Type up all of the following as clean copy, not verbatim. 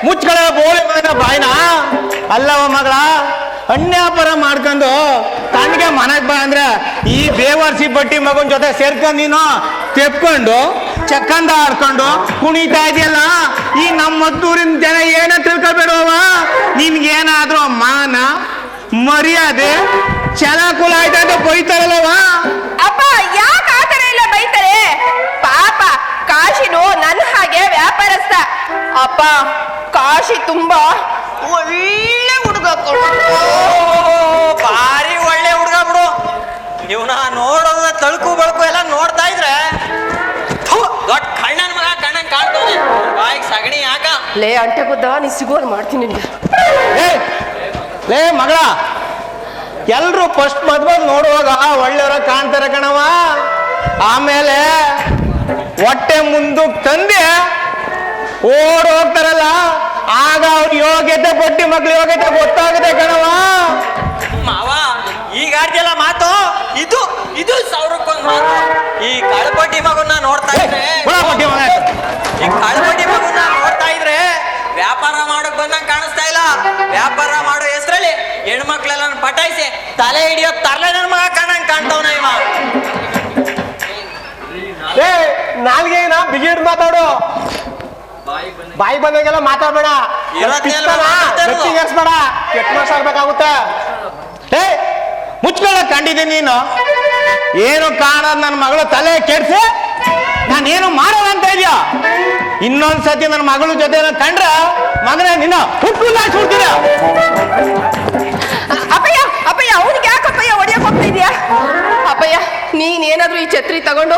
ಮುಚ್ಕಳ ಬೋಳಿ ಮಗನ ಬಾಯ್ನ ಅಲ್ಲವ ಮಗಳ ಅನ್ಯಾಪರ ಮಾಡ್ಕೊಂಡು ತನ್ಗೆ ಮನೆಗ್ ಬಾ ಅಂದ್ರೆ ಈ ಬೇವರ್ಸಿ ಬಟ್ಟಿ ಮಗನ ಜೊತೆ ಸೇರ್ಕೊಂಡು ನೀನು ತೆಪ್ಕೊಂಡು ಚಕ್ಕಂದ ಆಡ್ಕೊಂಡು ಕುಣಿತಾ ಇದೆಯಲ್ಲ ಈ ನಮ್ಮ ಮದ್ದೂರಿನ ಜನ ಏನ ತಿಳ್ಕೊಬೇಡವ ನಿನ್ಗೇನಾದ್ರೂ ಮಾನ ಮರ್ಯಾದೆ ಛಲ ಕುಲ ಆಯ್ತಾ ಅಂತ ಬೈತಾರಲ್ಲವ. ಅಪ್ಪ ಯಾಕೆ ಆತರ ಎಲ್ಲ ಬೈತಾರೆ? ಪಾಪ ಕಾಶಿನು ನನ್ನ ಹಾಗೆ ವ್ಯಾಪಾರಸ್ಥ. ಅಪ್ಪ ಕಾಶಿ ತುಂಬಾ ಒಳ್ಳೆ ಹುಡುಗ, ಭಾರಿ ಒಳ್ಳೆ ಹುಡುಗ ಬಿಡು. ಇವನ ನೋಡೋದ ತಳುಕು ಬಳಕು ಎಲ್ಲ ನೋಡ್ತಾ ಇದ್ರೆ ದೊಡ್ಡ ಕಣ್ಣನ್ ಮಗ ಕಣ್ಣನ್ ಕಾಣ್ತಾನೆ. ಬಾಯಿಗೆ ಸಗಣಿ ಯಾಕ ಲೇ ಅಂಟೆ ಗುದ್ದ ನೀ ಸಿಗೋಲ್ ಮಾಡ್ತೀನಿ ನಿನ್ಗೆ. ಲೇ ಮಗಳ, ಎಲ್ರು ಫಸ್ಟ್ ಮದ್ವೆ ನೋಡುವಾಗ ಒಳ್ಳೆಯವ್ರ ಕಾಣ್ತಾರೆ ಕಣವ. ಆಮೇಲೆ ಹೊಟ್ಟೆ ಮುಂದಕ್ಕೆ ತಂದೆ ಓಡ್ ಹೋಗ್ತಾರಲ್ಲ ಆಗ ಅವ್ರ ಯೋಗ್ಯತೆ ಬಡ್ಡಿ ಮಕ್ಳು ಯೋಗ್ಯತೆ ಗೊತ್ತಾಗುತ್ತೆ ಕಣವ. ಮಾವ ಈಗ ಆಡ್ತಿಯಲ್ಲ ಮಾತು, ಇದು ಇದು ಸಾವಿರಕ್ಕೊಂದು ಮಾತು. ಈ ಕಳಪಟ್ಟಿ ಮಗನ್ನ ನೋಡ್ತಾ ಇದ್ರೆ ಈ ಕಳಪಟ್ಟಿ ಮಗನ್ನ ನೋಡ್ತಾ ಇದ್ರೆ ವ್ಯಾಪಾರ ಮಾಡೋಕ್ ಬಂದಂಗ ಕಾಣಿಸ್ತಾ ಇಲ್ಲ. ವ್ಯಾಪಾರ ಮಾಡೋ ಹೆಸರಲ್ಲಿ ಹೆಣ್ಮಕ್ಳೆಲ್ಲ ಪಟಾಯಿಸಿ ತಲೆ ಹಿಡಿಯೋ ತಲೆ ನನ್ನ ಮಗ ಕಾಣಂಗ್ ಕಾಣ್ತಾವನ ಇವ. ನಾಲ್ಗೆನ ಬಿಗಿಡ್ ಮಾತಾಡು, ಬಾಯಿ ಬಂದಂಗೆಲ್ಲ ಮಾತಾಡ್ಬೇಡ, ಗಟ್ಟಿಗೇರ್ಸ್ಬೇಡ, ಕೆಟ್ಟ ಮಾತಾಡ್ಬೇಕಾಗುತ್ತೆ. ಮುಚ್ಕೊಳ್ಳ ಕಂಡಿದ್ದೀನಿ ನೀನು ಏನು ಕಾಣೋದು ನನ್ನ ಮಗಳು ತಲೆ ಕೆಡ್ಸಿ ನಾನೇನು ಮಾಡೋಣ ಅಂತ ಇದೆಯಾ? ಇನ್ನೊಂದ್ಸತಿ ನನ್ನ ಮಗಳ ಜೊತೆ ಕಂಡ್ರ ಮಗನೇ ನಿನ್ನ ಹುಟ್ಟು ಸುಡ್ತೀರ. ಅಪ್ಪಯ್ಯ ಅಪ್ಪಯ್ಯ ಅವನಿಗೆ ಯಾಕಪ್ಪಯ್ಯ ಹೊಡಿಯಕ್ ಹೋಗ್ತಾ ಇದೀಯಾ? ಅಪ್ಪಯ್ಯ ನೀನೇನಾದ್ರೂ ಈ ಛತ್ರಿ ತಗೊಂಡು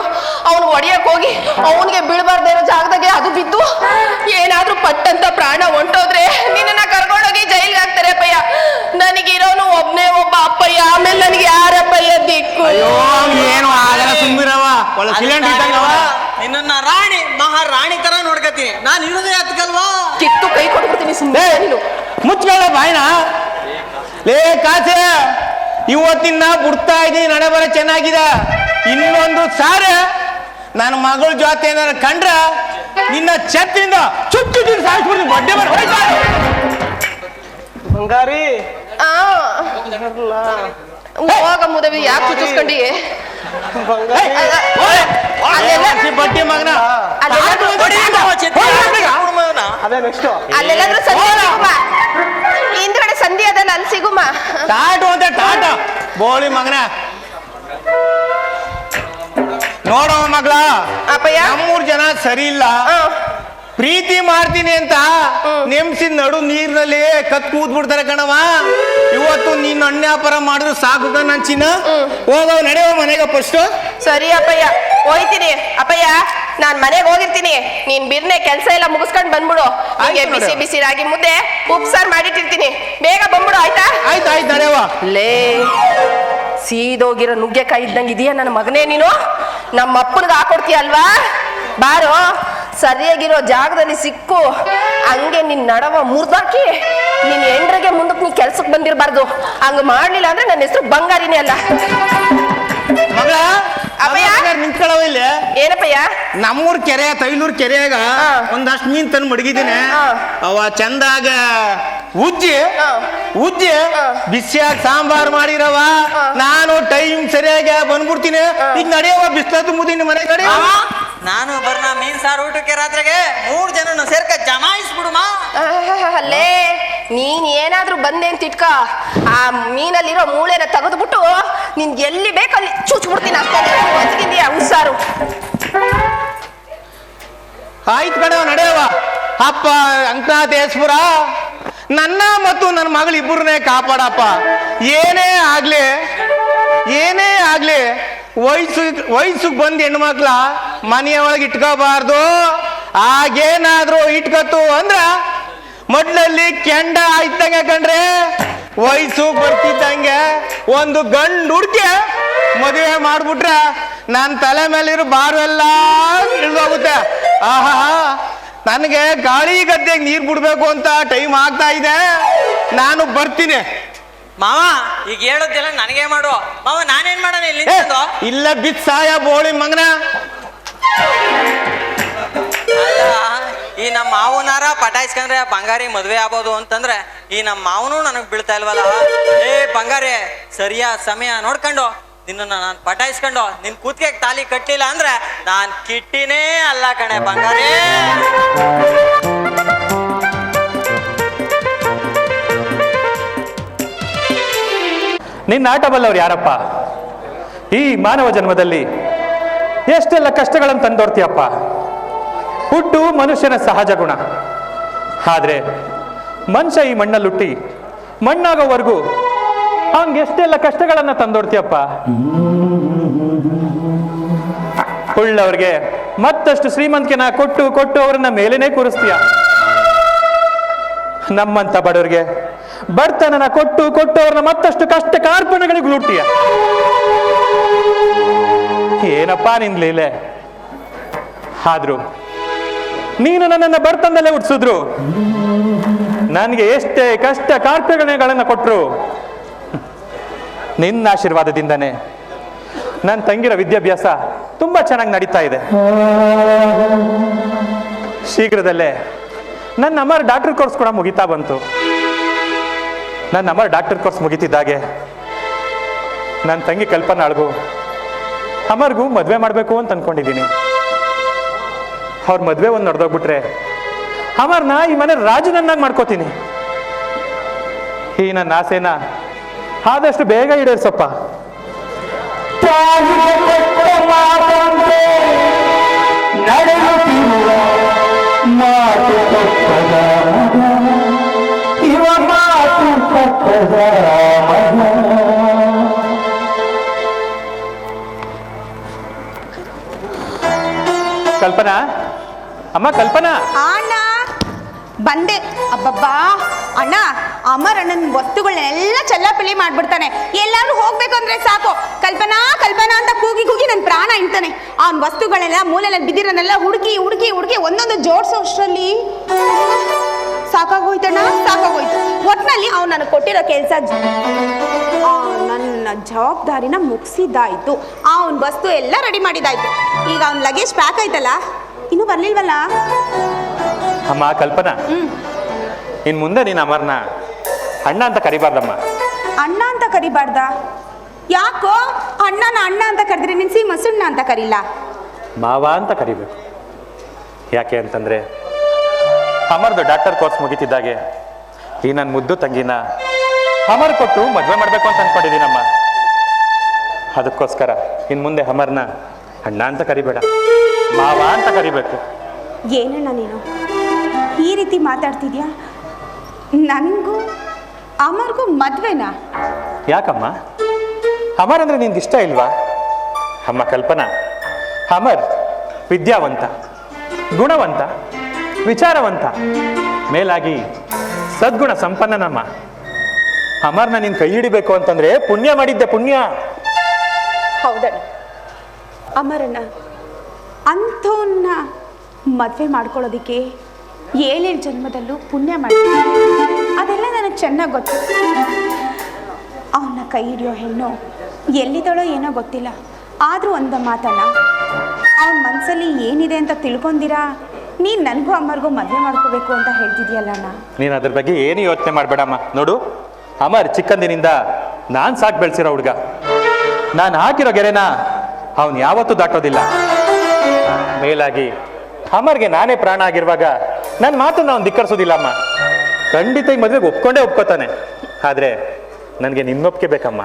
ಅವನು ಹೊಡಿಯಕ್ ಹೋಗಿ ಅವನಿಗೆ ಬೀಳ್ಬಾರ್ದೇ ಇರೋ ಜಾಗದಾಗೆ ಅದು ಬಿದ್ದು ಏನಾದ್ರೂ ಪಟ್ಟಂತ ಪ್ರಾಣ ಹೊಂಟೋದ್ರೆ ನಿನ್ನ ಕರ್ಕೊಂಡೋಗಿ ಜೈಲ್ಗೆ ಹಾಕ್ತಾರೆ ಅಪ್ಪಯ್ಯ. ನನಗಿರೋನು ಒಬ್ನೇ ಒಬ್ಬ ಅಪ್ಪಯ್ಯ, ಆಮೇಲೆ ನನಗೆ ಯಾರಪ್ಪಯ್ಯ ದಿಕ್ಕು? ಏನು ಆಗಲ್ಲ ಸುಮ್ಮಿರವ, ಒಳ್ಳೆ ಸಿಲಿಂಡರ್ ಇದ್ದಂಗವ. ನಿನ್ನ ರಾಣಿ ಮಹಾರಾಣಿ ತರ ನೋಡ್ಕತೀನಿ ನಾನು ಇರೋದೇ ಹತ್ಕಲ್ವಾ? ಕಿತ್ತು ಕೈ ಕೊಟ್ಬಿಡ್ತೀನಿ ಸುಮ್ಮನೆ ನೀನು. ಮುಚ್ಕೊಳ್ಳ ಬಾಯ್ನ. ಲೇ ಕಾಸೆ, ಇವತ್ತಿನ ಬಿಡ್ತಾ ಇದ್ದೀನಿ, ನಡೆ ಬರ ಚೆನ್ನಾಗಿದೆ. ಇನ್ನೊಂದು ಸಾರಿ ನನ್ನ ಮಗಳ ಜೊತೆ ಏನಾರ ಕಂಡ್ರ ನಿನ್ನ ಛತ್ತಿಂದ ಚುಚ್ಚು ಸಾಯಿಸ್ಬಿಡ್ತೀನಿ. ಬಡ್ಡೆ ಬರ ಬಂಗಾರಿ ಹೋಗ ಮುದವಿ ಯಾಕೆ ಚುಚ್ಚಿಸ್ಕೊಂಡಿ? ಬಡ್ಡಿ ಮಗನ ಅದೇ ನೆಕ್ಸ್ಟ್ ಅಲ್ಲೆಲ್ಲಾದ್ರೂ ಸಂಧಿ ಸಿಗುಮ, ಹಿಂದ್ಗಡೆ ಸಂಧಿ ಅದಲ್ಲ ಅಲ್ಲಿ ಸಿಗುಮ. ಟಾಟು ಅಂತ ಟಾಟ ಬೋಳಿ ಮಗನ. ನೋಡೋ ಮಗಳ, ಅಪ್ಪಯ್ಯ ನಮ್ಮೂರ್ ಜನ ಸರಿ ಇಲ್ಲ. ಪ್ರೀತಿ ಮಾಡ್ತೀನಿ ಅಂತ ನೆಮ್ಸಿದ ನಡು ನೀರ್ನಲ್ಲಿ ಕತ್ ಕೂತ್ ಬಿಡ್ತಾರೆ ಕಣವ. ಇವತ್ತು ನೀನ್ ಅನ್ಯಾಪಾರ ಮಾಡಿದ್ರು ಸಾಕು ನನ್ ಚಿನ್ನ. ಹೋಗವ ನಡೆಯೋ ಮನೆಗೆ ಫಸ್ಟ್. ಸರಿ ಅಪ್ಪಯ್ಯ ಹೋಯ್ತೀನಿ. ಅಪ್ಪಯ್ಯ ನಾನ್ ಮನೆಗೆ ಹೋಗಿರ್ತೀನಿ, ನೀನ್ ಬಿರ್ನೆ ಕೆಲ್ಸ ಎಲ್ಲ ಮುಗಿಸ್ಕೊಂಡ್ ಬಂದ್ಬಿಡು. ಹಾಗೆ ಬಿಸಿ ಬಿಸಿ ರಾಗಿ ಮುದ್ದೆ ಉಪ್ಸಾರ್ ಮಾಡಿಟ್ಟಿರ್ತೀನಿ, ಬೇಗ ಬಂದ್ಬಿಡು ಆಯ್ತಾ? ಆಯ್ತು ಆಯ್ತು ನಡೆಯವ. ಲೇ ಸೀದೋಗಿರೋ ನುಗ್ಗೆಕಾಯಿ ಇದ್ದಂಗೆ ಇದೆಯಾ ನನ್ನ ಮಗನೇ ನೀನು? ನಮ್ಮ ಅಪ್ಪನಿಗೆ ಹಾಕೊಡ್ತೀಯ ಅಲ್ವಾ? ಬಾರೋ ಸರಿಯಾಗಿರೋ ಜಾಗದಲ್ಲಿ ಸಿಕ್ಕು ಹಂಗೆ ನಿನ್ ನಡವ ಮುರ್ದಾಕಿ ನಿನ್ ಹೆಂಡ್ರಿಗೆ ಮುಂದಕ್ಕೆ ನೀ ಕೆಲ್ಸಕ್ಕೆ ಬಂದಿರಬಾರ್ದು. ಹಂಗ ಮಾಡ್ಲಿಲ್ಲ ಅಂದ್ರೆ ನನ್ನ ಹೆಸರು ಬಂಗಾರಿನೇ ಅಲ್ಲ. ಮಗಳ ಅಪ್ಪಯ್ಯ ನಿಂತ್ಕೊಳ್ಳವ ಇಲ್ಲಿ. ಏನಪ್ಪಯ್ಯ? ನಮ್ಮೂರ್ ಕೆರೆ ತೈಲೂರ್ ಕೆರೆಯಾಗ ಒಂದಷ್ಟು ಮೀನ್ ತಂದು ಮಡಗಿದ್ದೀನಿ. ಅವ ಚಂದಾಗ ಉಜ್ಜಿ ಬಿಸಿಯಾಗ ಸಾಂಬಾರ್ ಮಾಡಿರವ. ನಾನು ಟೈಮ್ ಸರಿಯಾಗಿ ಬಂದ್ಬಿಡ್ತೀನಿ. ಈಗ ನಡೆಯವ ಬಿಸ್ಲತ್ತು ಮುದಿನ ಮನೆ ಕಡೆ. ನಾನು ಬರ್ನ ಮೀನ್ ಸಾರು ಊಟಕ್ಕೆ ರಾತ್ರಿಗೆ 3 ಜನ ಸೇರ್ಕ ಜಮಾಯಿಸ್ಬಿಡುಮ. ಅಲ್ಲೇ ನೀನ್ ಏನಾದ್ರೂ ಬಂದೆ ಅಂತ ಇಟ್ಕ, ಆ ಮೀನಲ್ಲಿರೋ ಮೂಳೆನ ತೆಗೆದ್ಬಿಟ್ಟು ನಿನ್ ಎಲ್ಲಿ ಬೇಕಲ್ಲಿ ಚುಚ್ಬಿಡ್ತೀನಿ ಅಷ್ಟೇ. ಹುಷಾರು. ಆಯ್ತು ಕಣವ ನಡೆಯವ. ಅಪ್ಪ ಅಂಕನಾಥೇಶ್ವರ ನನ್ನ ಮತ್ತು ನನ್ನ ಮಗಳು ಇಬ್ಬರನ್ನೇ ಕಾಪಾಡಪ್ಪ. ಏನೇ ಆಗ್ಲಿ ವಯಸ್ಸಿಗೆ ಬಂದ್ ಹೆಣ್ಮಕ್ಳ ಮನೆಯ ಒಳಗೆ ಇಟ್ಕೋಬಾರ್ದು. ಆಗೇನಾದ್ರೂ ಇಟ್ಕತ್ತು ಅಂದ್ರ ಮೊಡ್ಲಲ್ಲಿ ಕೆಂಡ ಆಯ್ತಂಗೆ ಕಂಡ್ರೆ ವಯಸ್ಸು ಬರ್ತಿದ್ದಂಗೆ ಒಂದು ಗಂಡು ಹುಡ್ಕೆ ಮದುವೆ ಮಾಡ್ಬಿಟ್ರೆ ನನ್ನ ತಲೆ ಮೇಲಿರೋ ಬಾರು ಎಲ್ಲ ಇಳಿದೋಗುತ್ತೆ. ಆಹಾ, ನನಗೆ ಗಾಳಿ ಗದ್ದೆಗೆ ನೀರು ಬಿಡ್ಬೇಕು ಅಂತ ಟೈಮ್ ಆಗ್ತಾ ಇದೆ. ನಾನು ಬರ್ತೀನಿ. ಮಾವ ಈಗ ಹೇಳೋದೆಲ್ಲ ನನಗೆ ಮಾಡು ಮಾವ. ನಾನೇನ್ ಮಾಡೋಣ ಇಲ್ಲಿ? ಇಲ್ಲ ಬಿತ್ ಸಾಯ ಬೋಳಿ ಮಗನ. ಅಲ್ಲ ಈ ನಮ್ಮ ಮಾವನಾರ ಪಟಾಯಿಸ್ಕೊಂಡ್ರೆ ಬಂಗಾರಿ ಮದ್ವೆ ಆಗ್ಬೋದು ಅಂತಂದ್ರೆ ಈ ನಮ್ಮ ಮಾವನು ನನಗ್ ಬೀಳ್ತಾ ಇಲ್ವಲ್ಲ. ಏ ಬಂಗಾರಿ, ಸರಿಯಾದ ಸಮಯ ನೋಡ್ಕೊಂಡು ನಿನ್ನ ನಾನು ಪಟಾಯಿಸ್ಕೊಂಡು ನಿನ್ ಕೂತ್ಗೆ ತಾಲಿ ಕಟ್ಟಿಲ್ಲ ಅಂದ್ರೆ ನಾನ್ ಕಿಟ್ಟಿನೇ ಅಲ್ಲ ಕಣೆ ಬಂಗಾರಿ. ನಿನ್ನ ಆಟ ಬಲ್ಲವ್ರು ಯಾರಪ್ಪ? ಈ ಮಾನವ ಜನ್ಮದಲ್ಲಿ ಎಷ್ಟೆಲ್ಲ ಕಷ್ಟಗಳನ್ನು ತಂದೋರ್ತೀಯಪ್ಪ. ಹುಟ್ಟು ಮನುಷ್ಯನ ಸಹಜ ಗುಣ. ಆದ್ರೆ ಮನುಷ್ಯ ಈ ಮಣ್ಣಲ್ಲುಟ್ಟಿ ಮಣ್ಣಾಗೋವರೆಗೂ ಅವನ್ಗೆ ಎಷ್ಟೆಲ್ಲ ಕಷ್ಟಗಳನ್ನ ತಂದೋಡ್ತೀಯಪ್ಪ. ಉಳ್ಳವ್ರಿಗೆ ಮತ್ತಷ್ಟು ಶ್ರೀಮಂತಿಕೆನ ಕೊಟ್ಟು ಕೊಟ್ಟು ಅವರನ್ನ ಮೇಲೇನೆ ಕೂರಿಸ್ತೀಯ. ನಮ್ಮಂತ ಬಡವರಿಗೆ ಬಡತನನ ಕೊಟ್ಟು ಕೊಟ್ಟು ಅವ್ರನ್ನ ಮತ್ತಷ್ಟು ಕಷ್ಟ ಕಾರ್ಪಣ್ಯಗಳಿಗೆ ಗುಳುಟ್ತೀಯ. ಏನಪ್ಪ ನಿನ್ ಲೀಲೆ? ಆದ್ರೂ ನೀನು ನನ್ನನ್ನು ಬಡತನದಲ್ಲೇ ಹುಟ್ಟಿಸಿದ್ರು, ನನಗೆ ಎಷ್ಟೇ ಕಷ್ಟ ಕಾರ್ಪಣ್ಯಗಳನ್ನ ಕೊಟ್ರು, ನಿನ್ನ ಆಶೀರ್ವಾದದಿಂದನೇ ನನ್ನ ತಂಗಿರ ವಿದ್ಯಾಭ್ಯಾಸ ತುಂಬಾ ಚೆನ್ನಾಗಿ ನಡೀತಾ ಇದೆ. ಶೀಘ್ರದಲ್ಲೇ ನನ್ನ ಅಮ್ಮರ ಡಾಕ್ಟರ್ ಕೋರ್ಸ್ ಕೂಡ ಮುಗಿತಾ ಬಂತು. ನನ್ನ ಅಮ್ಮರ ಡಾಕ್ಟರ್ ಕೋರ್ಸ್ ಮುಗಿತಿದ್ದಾಗೆ ನನ್ನ ತಂಗಿ ಕಲ್ಪನಾಳ್ಗೂ ಅಮರ್ಗೂ ಮದುವೆ ಮಾಡಬೇಕು ಅಂತ ಅನ್ಕೊಂಡಿದ್ದೀನಿ. ಅವ್ರ ಮದುವೆ ಒಂದು ನಡೆದೋಗ್ಬಿಟ್ರೆ ಅಮರ್ನ ಈ ಮನೆ ರಾಜನನ್ನಾಗಿ ಮಾಡ್ಕೋತೀನಿ. ಈ ನನ್ನ ಆಸೆನ ಆದಷ್ಟು ಬೇಗ ಈಡೇರಿಸಪ್ಪ. ಕಲ್ಪನಾ, ಅಮ್ಮ ಕಲ್ಪನಾ. ಅಣ್ಣ ಬಂದೆ. ಅಬ್ಬಬ್ಬಾ ಅಣ್ಣ, ಅಮರ್ ಅಣ್ಣನ ವಸ್ತುಗಳನ್ನೆಲ್ಲ ಚಲ್ಲಾಪಿಲ್ಲಿ ಮಾಡ್ಬಿಡ್ತಾನೆ. ಎಲ್ಲಾದ್ರೂ ಹೋಗ್ಬೇಕು ಅಂದ್ರೆ ಸಾಕು ಕಲ್ಪನಾ ಕಲ್ಪನಾ ಅಂತ ಕೂಗಿ ಕೂಗಿ ನನ್ನ ಪ್ರಾಣ ಇಂತಾನೆ. ಅವನ ವಸ್ತುಗಳೆಲ್ಲ ಮೂಲೆಯಲ್ಲಿ ಬಿದ್ದಿರೋನೆಲ್ಲ ಹುಡುಕಿ ಹುಡುಕಿ ಹುಡುಕಿ ಒಂದೊಂದು ಜೋಡಿಸೋ ಅಷ್ಟರಲ್ಲಿ ಸಾಕಾಗೋಯ್ತಣ್ಣ, ಸಾಕಾಗೋಯ್ತು. ಒಟ್ನಲ್ಲಿ ಅವ್ನು ನನಗೆ ಕೊಟ್ಟಿರೋ ಕೆಲಸ ನನ್ನ ಜವಾಬ್ದಾರಿನ ಮುಗಿಸಿದ್ದಾಯ್ತು. ಅವನ ವಸ್ತು ಎಲ್ಲ ರೆಡಿ ಮಾಡಿದ್ದಾಯ್ತು. ಈಗ ಅವ್ನ ಲಗೇಜ್ ಪ್ಯಾಕ್ ಆಯ್ತಲ್ಲ, ಇನ್ನೂ ಬರ್ಲಿಲ್ವಲ್ಲ? ಅಮ್ಮ ಕಲ್ಪನಾ, ಇನ್ ಮುಂದೆ ನೀನು ಅಮರ್ನ ಅಣ್ಣ ಅಂತ ಕರಿಬಾರ್ದಮ್ಮ. ಅಣ್ಣ ಅಂತ ಕರಿಬಾರ್ದ? ಯಾಕೋ? ಅಣ್ಣನ ಅಣ್ಣ ಅಂತ ಕರೆದ್ರೆ ನಿನ್ಸಿ ಮಸುಣ್ಣ ಅಂತ ಕರೀಲ? ಮಾವ ಅಂತ ಕರಿಬೇಕು. ಯಾಕೆ ಅಂತಂದ್ರೆ ಅಮರ್ದು ಡಾಕ್ಟರ್ ಕೋರ್ಸ್ ಮುಗಿತಿದ್ದಾಗೆ ಈ ನನ್ನ ಮುದ್ದು ತಂಗಿನ ಅಮರ್ ಕೊಟ್ಟು ಮದುವೆ ಮಾಡಬೇಕು ಅಂತ ಅನ್ಕೊಂಡಿದ್ದೀನಮ್ಮ. ಅದಕ್ಕೋಸ್ಕರ ಇನ್ ಮುಂದೆ ಅಮರ್ನ ಅಣ್ಣ ಅಂತ ಕರಿಬೇಡ, ಮಾವ ಅಂತ ಕರಿಬೇಕು. ಏನಣ್ಣ ನೀನು ಈ ರೀತಿ ಮಾತಾಡ್ತಿದ್ಯಾ? ನನಗೂ ಅಮರ್ಗೂ ಮದ್ವೆನಾ? ಯಾಕಮ್ಮ? ಅಮರ್ ಅಂದ್ರೆ ನಿನ್ಗೆ ಇಷ್ಟ ಇಲ್ವಾ? ಅಮ್ಮ ಕಲ್ಪನಾ, ಅಮರ್ ವಿದ್ಯಾವಂತ, ಗುಣವಂತ, ವಿಚಾರವಂತ, ಮೇಲಾಗಿ ಸದ್ಗುಣ ಸಂಪನ್ನನಮ್ಮ. ಅಮರ್ನ ನೀನ್ ಕೈ ಹಿಡಿಬೇಕು ಅಂತಂದ್ರೆ ಪುಣ್ಯ ಮಾಡಿದ್ದೆ, ಪುಣ್ಯ. ಹೌದಣ್ಣ, ಅಮರಣ್ಣ ಅಂಥವನ್ನ ಮದುವೆ ಮಾಡ್ಕೊಳ್ಳೋದಿಕ್ಕೆ 7 ಜನ್ಮದಲ್ಲೂ ಪುಣ್ಯ ಮಾಡಿ, ಅದೆಲ್ಲ ನನಗೆ ಚೆನ್ನಾಗಿ ಗೊತ್ತು. ಅವನ್ನ ಕೈ ಹಿಡಿಯೋ ಹೆಣ್ಣು ಎಲ್ಲಿದಳೋ ಏನೋ ಗೊತ್ತಿಲ್ಲ. ಆದರೂ ಒಂದು ಮಾತಣ್ಣ, ಅವನ ಮನಸ್ಸಲ್ಲಿ ಏನಿದೆ ಅಂತ ತಿಳ್ಕೊಂಡಿರಾ ನೀನು ನನಗೂ ಅಮ್ಮರಿಗೂ ಮದುವೆ ಮಾಡ್ಕೋಬೇಕು ಅಂತ ಹೇಳ್ತಿದ್ಯಲ್ಲ ಅಣ್ಣ. ನೀನು ಅದ್ರ ಬಗ್ಗೆ ಏನು ಯೋಚನೆ ಮಾಡಬೇಡಮ್ಮ. ನೋಡು, ಅಮರ್ ಚಿಕ್ಕಂದಿನಿಂದ ನಾನು ಸಾಕು ಬೆಳೆಸಿರೋ ಹುಡುಗ. ನಾನು ಹಾಕಿರೋ ಗೆರೆನ ಅವನು ಯಾವತ್ತೂ ದಾಟೋದಿಲ್ಲ. ಮೇಲಾಗಿ ಅಮರ್ಗೆ ನಾನೇ ಪ್ರಾಣ ಆಗಿರುವಾಗ ನನ್ನ ಮಾತನ್ನು ಅವನು ಧಿಕ್ಕರಿಸೋದಿಲ್ಲ ಅಮ್ಮ. ಖಂಡಿತ ಈ ಮದುವೆಗೆ ಒಪ್ಕೊಂಡೇ ಒಪ್ಕೋತಾನೆ. ಆದರೆ ನನಗೆ ನಿನ್ನೊಪ್ಪಿಗೆ ಬೇಕಮ್ಮ.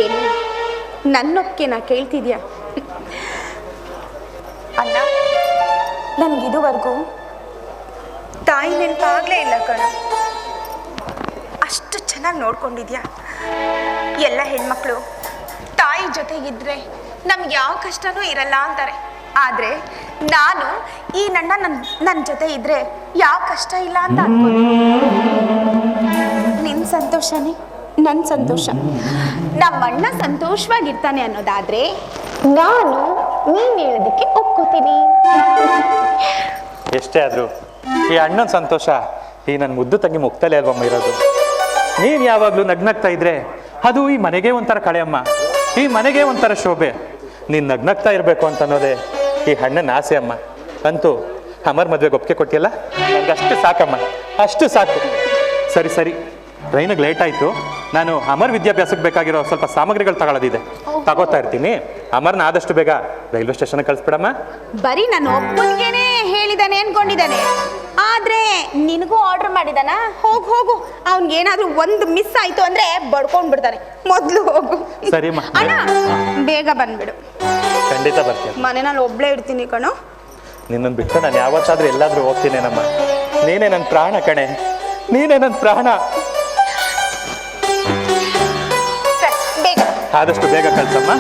ಏನು ನನ್ನೊಪ್ಪಿಗೆ ನಾ ಕೇಳ್ತಿದ್ಯಾ? ಅಣ್ಣ, ನನಗಿದುವರೆಗೂ ತಾಯಿ ನೆನಪಾಗಲೇ ಇಲ್ಲ ಕಣ. ಅಷ್ಟು ಚೆನ್ನಾಗಿ ನೋಡ್ಕೊಂಡಿದ್ಯಾ. ಎಲ್ಲ ಹೆಣ್ಮಕ್ಳು ತಾಯಿ ಜೊತೆಗಿದ್ರೆ ನಮ್ಗೆ ಯಾವ ಕಷ್ಟನೂ ಇರಲ್ಲ ಅಂತಾರೆ. ಆದರೆ ನಾನು ಈ ನನ್ನ ಜೊತೆ ಇದ್ರೆ ಯಾವ ಕಷ್ಟ ಇಲ್ಲ ಅಂತ ಅನ್ಕೊಂಡು, ನಿನ್ನ ಸಂತೋಷನೇ ನನ್ನ ಸಂತೋಷ. ನಮ್ಮಣ್ಣ ಸಂತೋಷವಾಗಿರ್ತಾನೆ ಅನ್ನೋದಾದ್ರೆ ನಾನು ನೀನು ಹೇಳೋದಕ್ಕೆ ಒಪ್ಕೋತೀನಿ. ಎಷ್ಟೇ ಆದರೂ ಈ ಅಣ್ಣನ ಸಂತೋಷ ಈ ನನ್ನ ಮುದ್ದು ತಂಗಿ ಮುಕ್ತಲೇ ಅಲ್ವಮ್ಮ ಇರೋದು. ನೀನು ಯಾವಾಗಲೂ ನಗ್ನಗ್ತಾ ಇದ್ರೆ ಅದು ಈ ಮನೆಗೆ ಒಂಥರ ಕಳೆಯಮ್ಮ, ಈ ಮನೆಗೆ ಒಂಥರ ಶೋಭೆ. ನೀನು ನಗ್ನಗ್ತಾ ಇರಬೇಕು ಅಂತ ಅನ್ನೋದೇ ಈ ಅಣ್ಣನ ಆಸೆ ಅಮ್ಮ. ಅಂತೂ ಅಮರ್ ಮದುವೆಗೆ ಒಪ್ಪಿಗೆ ಕೊಟ್ಟಿಯಲ್ಲ, ನನಗೆ ಅಷ್ಟು ಸಾಕಮ್ಮ, ಅಷ್ಟು ಸಾಕು. ಸರಿ ಸರಿ, ಟ್ರೈನಿಗೆ ಲೇಟ್ ಆಯಿತು. ನಾನು ಅಮರ್ ವಿದ್ಯಾಭ್ಯಾಸಕ್ಕೆ ಬೇಕಾಗಿರೋ ಸ್ವಲ್ಪ ಸಾಮಗ್ರಿಗಳು ತಗೊಳ್ಳೋದಿದೆ, ತಗೋತಾ ಇರ್ತೀನಿ. ಅಮರ್ನ ಆದಷ್ಟು ಬೇಗ ರೈಲ್ವೆ ಸ್ಟೇಷನ್ಗೆ ಕಳಿಸ್ಬಿಡಮ್ಮ. ಬರೀ ನನ್ನ ಒಬ್ಬನಿಗೇನೆ ಹೇಳಿದಾನೆ ಅನ್ಕೊಂಡಿದ್ದಾನೆ, ಆದ್ರೆ ನಿನಗೂ ಆರ್ಡರ್ ಮಾಡಿದಾನ. ಹೋಗು ಹೋಗು, ಅವ್ನಿಗೇನಾದ್ರೂ ಒಂದು ಮಿಸ್ ಆಯ್ತು ಅಂದ್ರೆ ಬಡ್ಕೊಂಡ್ ಬಿಡ್ತಾನೆ. ಮೊದ್ಲು ಹೋಗು. ಸರಿಮ್ಮ. ಅಣ್ಣ ಬೇಗ ಬಂದ್ಬಿಡು. ಖಂಡಿತ ಬರ್ತೀನಿ. ಮನೆಯಲ್ಲಿ ಒಬ್ಳೇ ಇರ್ತೀನಿ ಕಣೋ. ನಿನ್ನನ್ನು ಬಿಟ್ಟು ನಾನು ಯಾವತ್ತಾದ್ರೂ ಎಲ್ಲಾದ್ರೂ ಹೋಗ್ತೀನೇನಮ್ಮ. ನೀನೇ ನನ್ನ ಪ್ರಾಣ ಕಣೆ, ನೀನೇ ನನ್ನ ಪ್ರಾಣ. ಸರಿ, ಬೇಗ. ಆದಷ್ಟು ಬೇಗ ಕಳ್ಸಮ್ಮ.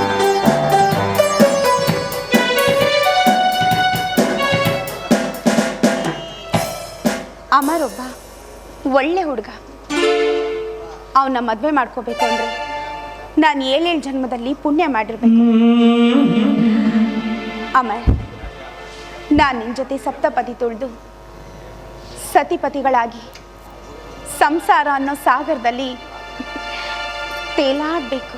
ಅಮರ್ ಒಬ್ಬ ಒಳ್ಳೆ ಹುಡುಗ. ಅವನ ಮದುವೆ ಮಾಡ್ಕೋಬೇಕು ಅಂದ್ರೆ ನಾನು 7 ಜನ್ಮದಲ್ಲಿ ಪುಣ್ಯ ಮಾಡಿರ್ಬೇಕು. ಅಮರ್, ನಾನು ನಿನ್ನ ಜೊತೆ ಸಪ್ತಪದಿ ತುಳಿದು ಸತಿಪತಿಗಳಾಗಿ ಸಂಸಾರ ಅನ್ನೋ ಸಾಗರದಲ್ಲಿ ತೇಲಾಡಬೇಕು.